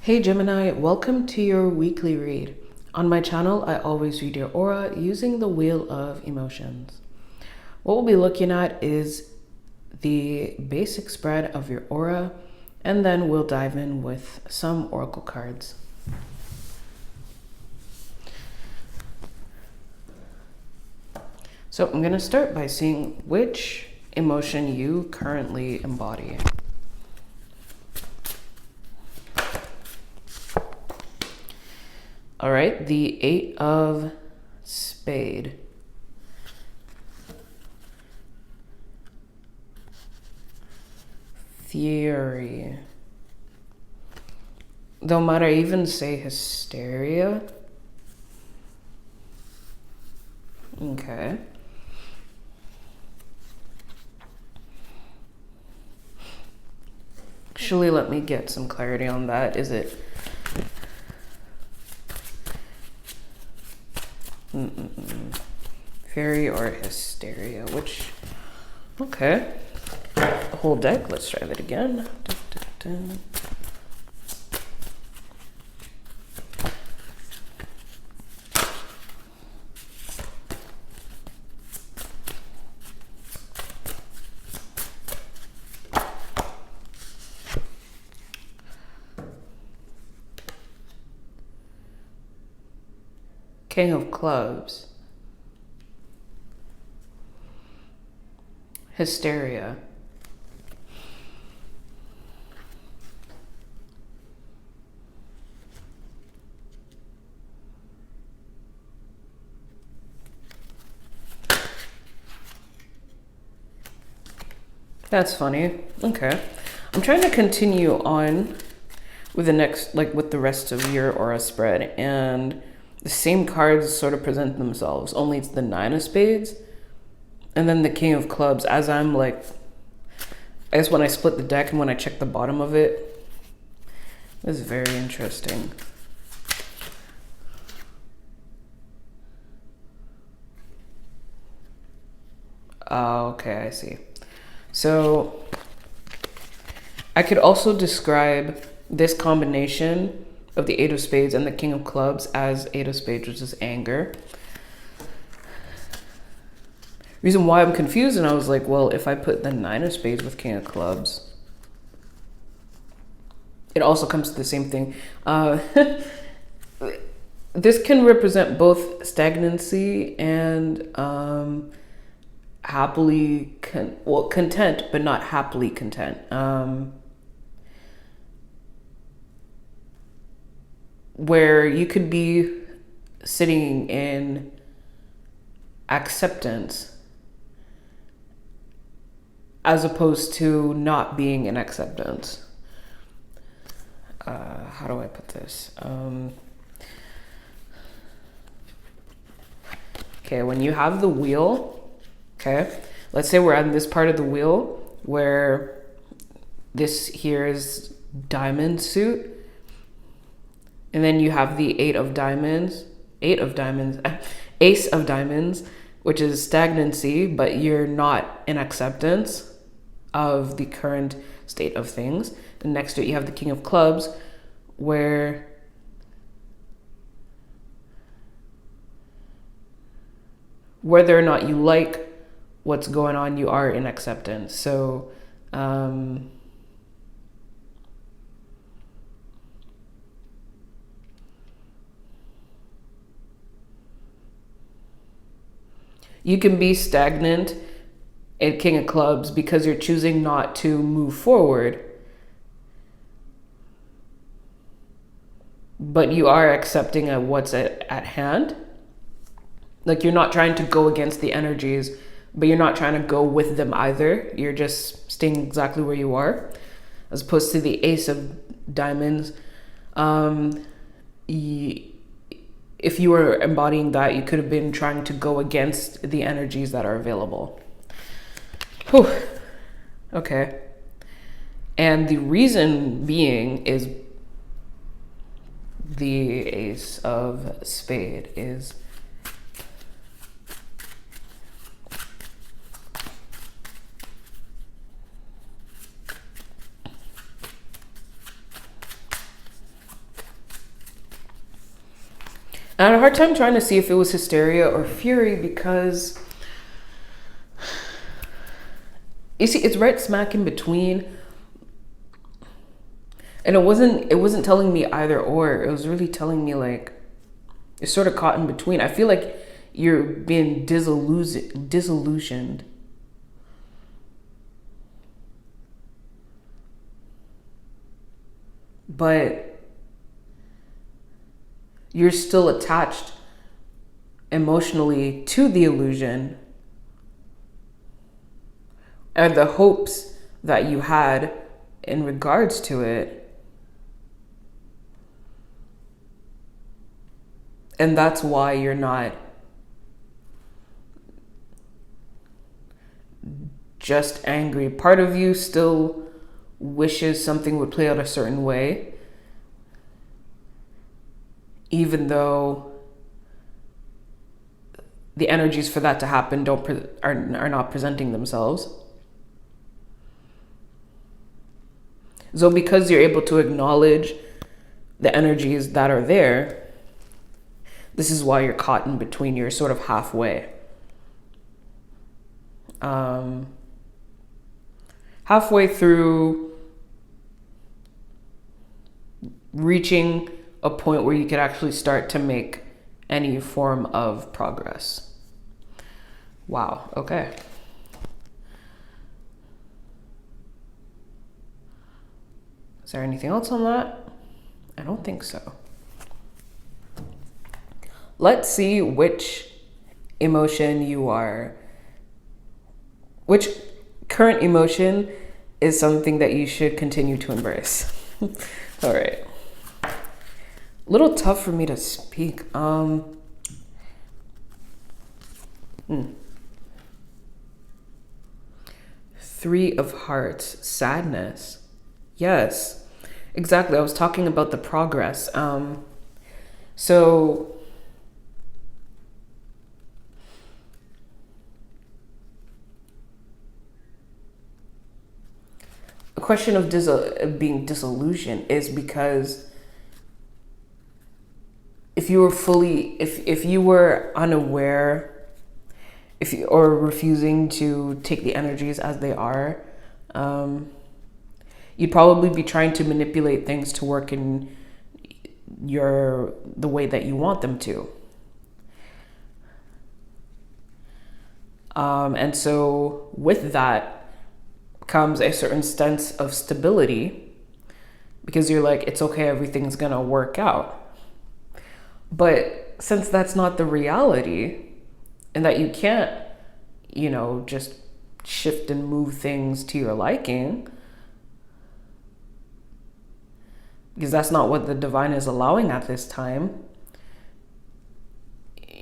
Hey Gemini, welcome to your weekly read. On my channel, I always read your aura using the Wheel of Emotions. What we'll be looking at is the basic spread of your aura, and then we'll dive in with some oracle cards. So I'm going to start by seeing which emotion you currently embody. All right, the 8 of Spades. Fury. Though might I even say hysteria? Okay. Actually, let me get some clarity on that. Is it... Fury or hysteria? Which... Okay. The whole deck. Let's try that again. King of Clubs. Hysteria. That's funny. Okay. I'm trying to continue on with the next, with the rest of your aura spread, and the same cards sort of present themselves, only it's the 9 of Spades and then the King of Clubs. As I'm I guess when I split the deck and when I check the bottom of it, it's very interesting. Okay, I see. So I could also describe this combination of the 8 of Spades and the King of Clubs as 8 of Spades, which is anger. Reason why I'm confused, and I was like, well, if I put the 9 of Spades with King of Clubs, it also comes to the same thing. This can represent both stagnancy and content, but not happily content. Where you could be sitting in acceptance as opposed to not being in acceptance. How do I put this? Okay, when you have the wheel, okay, let's say we're at this part of the wheel where this here is diamond suit, and then you have the Ace of Diamonds, which is stagnancy, but you're not in acceptance of the current state of things. And next to it, you have the King of Clubs, where whether or not you like what's going on, you are in acceptance. So, you can be stagnant at King of Clubs because you're choosing not to move forward, but you are accepting of what's at hand. Like, you're not trying to go against the energies, but you're not trying to go with them either. You're just staying exactly where you are, as opposed to the Ace of Diamonds. If you were embodying that, you could have been trying to go against the energies that are available. Whew. Okay. And the reason being is the Ace of Spades is I had a hard time trying to see if it was hysteria or fury because you see, it's right smack in between. And it wasn't telling me either or. It was really telling me like it's sort of caught in between. I feel like you're being disillusioned. But you're still attached emotionally to the illusion and the hopes that you had in regards to it. And that's why you're not just angry. Part of you still wishes something would play out a certain way, even though the energies for that to happen are not presenting themselves. So because you're able to acknowledge the energies that are there, this is why you're caught in between. You're sort of halfway. Halfway through reaching a point where you could actually start to make any form of progress. Wow, okay. Is there anything else on that? I don't think so. Let's see which emotion you are, which current emotion is something that you should continue to embrace. All right. A little tough for me to speak. Three of Hearts, sadness. Yes, exactly. I was talking about the progress. So a question of being disillusioned is because if you were unaware, or refusing to take the energies as they are, you'd probably be trying to manipulate things to work in the way that you want them to. And so with that comes a certain sense of stability, because you're like, it's okay, everything's gonna work out. But since that's not the reality, and that you can't, just shift and move things to your liking, because that's not what the divine is allowing at this time,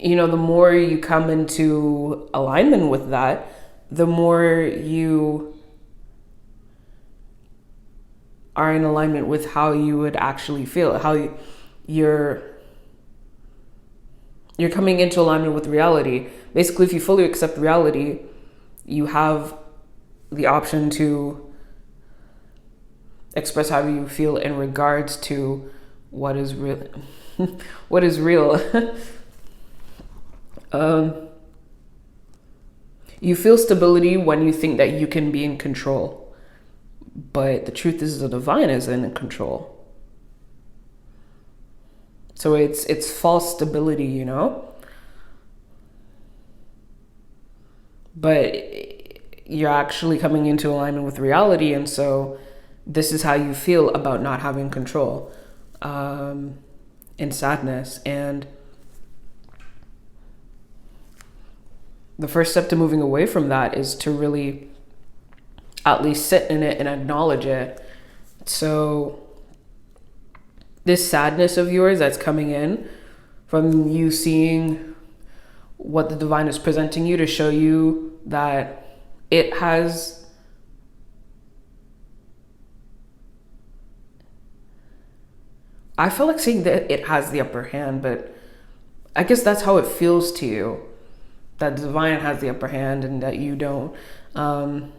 the more you come into alignment with that, the more you are in alignment with how you would actually feel, how you're coming into alignment with reality. Basically, if you fully accept reality, you have the option to express how you feel in regards to what is real. What is real? You feel stability when you think that you can be in control. But the truth is the divine is in control. So it's false stability, But you're actually coming into alignment with reality, and so this is how you feel about not having control, in sadness. And the first step to moving away from that is to really at least sit in it and acknowledge it. So this sadness of yours that's coming in from you seeing what the divine is presenting you to show you that it has I feel like saying that it has the upper hand, but I guess that's how it feels to you, that the divine has the upper hand and that you don't, or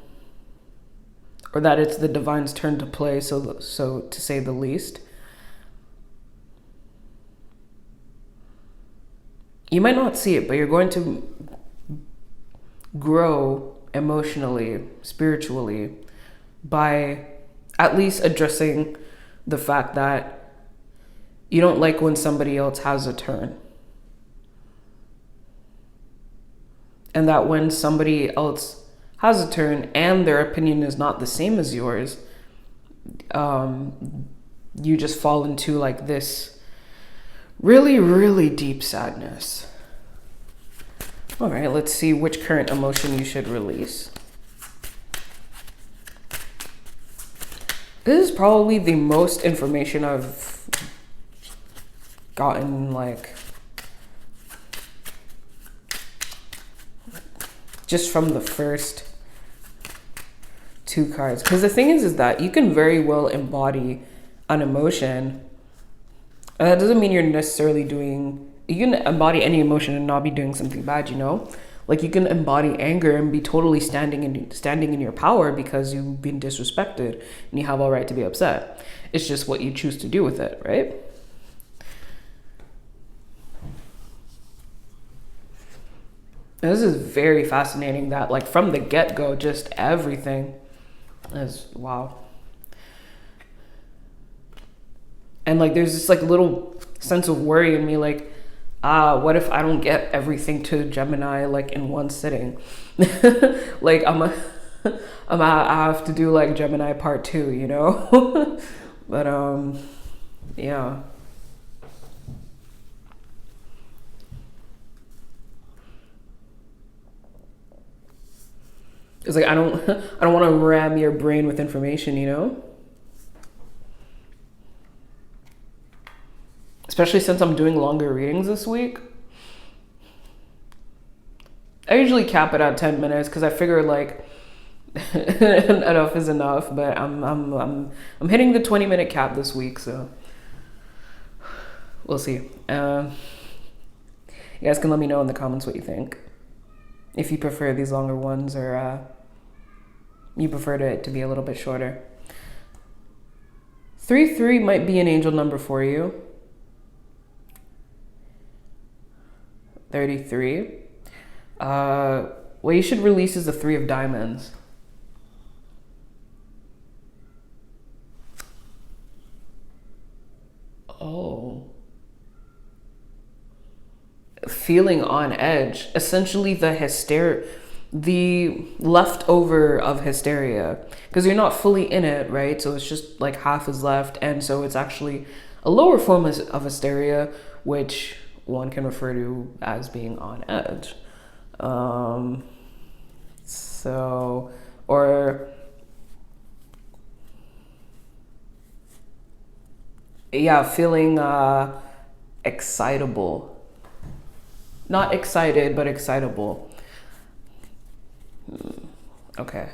that it's the divine's turn to play, so to say the least. You might not see it, but you're going to grow emotionally, spiritually, by at least addressing the fact that you don't like when somebody else has a turn. And that when somebody else has a turn and their opinion is not the same as yours, you just fall into like this really, really deep sadness. All right, let's see which current emotion you should release. This is probably the most information I've gotten, like, just from the first two cards. Because the thing is that you can very well embody an emotion. And that doesn't mean you're necessarily doing, you can embody any emotion and not be doing something bad, you know? Like you can embody anger and be totally standing in your power because you've been disrespected and you have all right to be upset. It's just what you choose to do with it, right? And this is very fascinating that like from the get-go, just everything is wow. And like there's this like little sense of worry in me, like, what if I don't get everything to Gemini like in one sitting? Like I have to do like Gemini part 2, you know? But yeah. It's like I don't want to ram your brain with information, you know? Especially since I'm doing longer readings this week. I usually cap it at 10 minutes because I figure like enough is enough, but I'm hitting the 20-minute cap this week, so we'll see. You guys can let me know in the comments what you think. If you prefer these longer ones or you prefer it to be a little bit shorter. 3-3 might be an angel number for you. 33. What you should release is the 3 of diamonds. Oh. Feeling on edge. Essentially the leftover of hysteria. Because you're not fully in it, right? So it's just like half is left. And so it's actually a lower form of hysteria, which one can refer to as being on edge. Feeling excitable. Not excited, but excitable. Okay.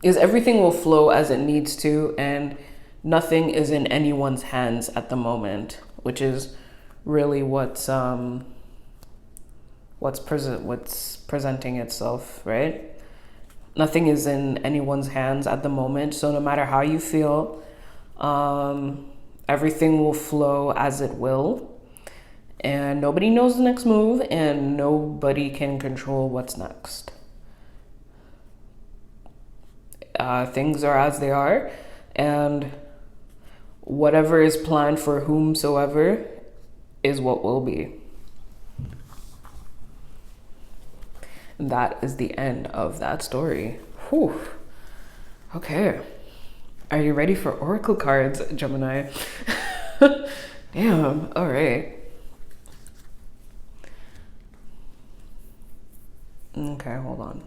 Is everything will flow as it needs to, and nothing is in anyone's hands at the moment, which is really what's presenting itself, right? Nothing is in anyone's hands at the moment, so no matter how you feel, everything will flow as it will, and nobody knows the next move, and nobody can control what's next. Things are as they are, and whatever is planned for whomsoever is what will be. And that is the end of that story. Whew. Okay. Are you ready for oracle cards, Gemini? Damn. All right. Okay, hold on.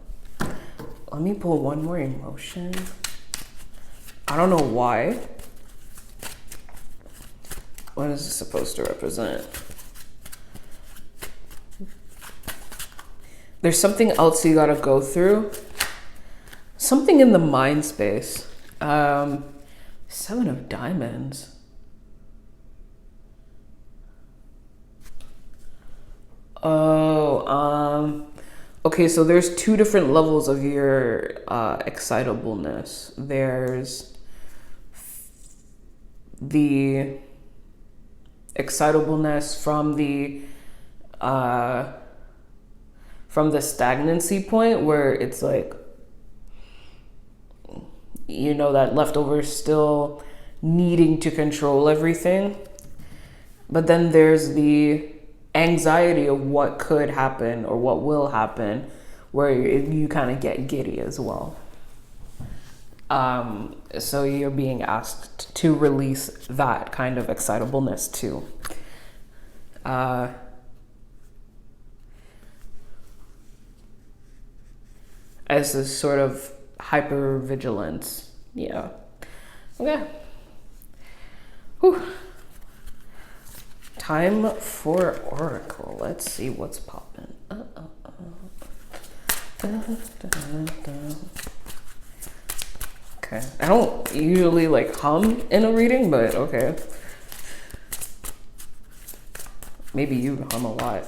Let me pull one more emotion. I don't know why. What is this supposed to represent? There's something else you gotta go through. Something in the mind space. 7 of diamonds. Okay, so there's 2 different levels of your excitableness. There's the excitableness from the stagnancy point where it's like, you know, that leftover still needing to control everything. But then there's the anxiety of what could happen or what will happen, where you kind of get giddy as well. So you're being asked to release that kind of excitableness too. As this sort of hyper vigilance. Yeah. Okay. Whew. Time for Oracle. Let's see what's popping. Okay. I don't usually like hum in a reading, but okay. Maybe you hum a lot.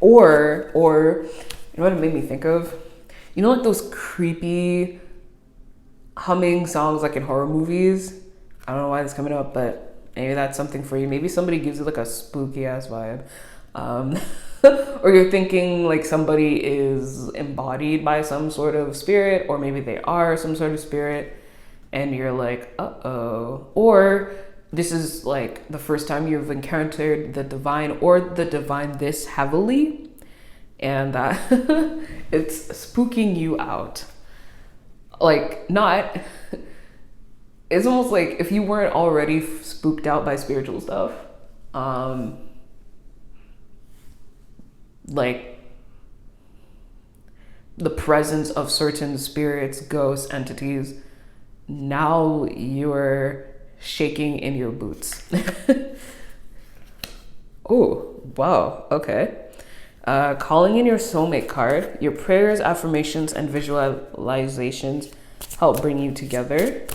Or you know what it made me think of? You know, like those creepy humming songs like in horror movies? I don't know why that's coming up, but maybe that's something for you. Maybe somebody gives you like a spooky ass vibe. Or you're thinking like somebody is embodied by some sort of spirit, or maybe they are some sort of spirit, and you're like, uh-oh. Or this is like the first time you've encountered the divine or the divine this heavily, and that it's spooking you out. Like, not, it's almost like if you weren't already spooked out by spiritual stuff, like the presence of certain spirits, ghosts, entities, now you're shaking in your boots. Oh, wow, okay. Calling in your soulmate card. Your prayers, affirmations, and visualizations help bring you together.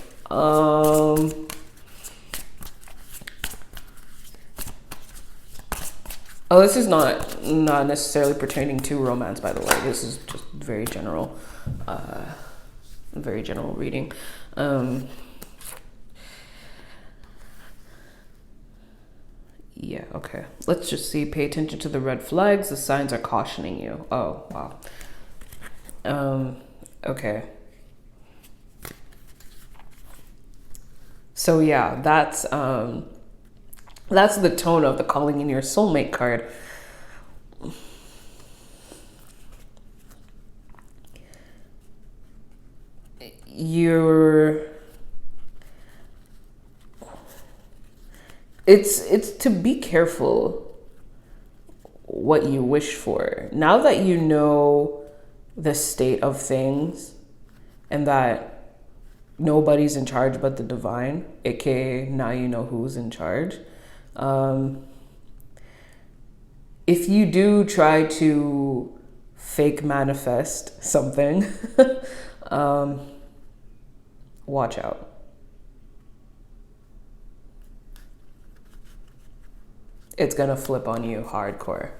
Oh, this is not necessarily pertaining to romance, by the way. This is just very general reading. Yeah, okay. Let's just see. Pay attention to the red flags. The signs are cautioning you. Oh, wow. Okay. So yeah, that's the tone of the calling in your soulmate card. It's to be careful what you wish for. Now that you know the state of things and that nobody's in charge but the divine, aka now you know who's in charge. If you do try to fake manifest something, watch out. It's gonna flip on you hardcore.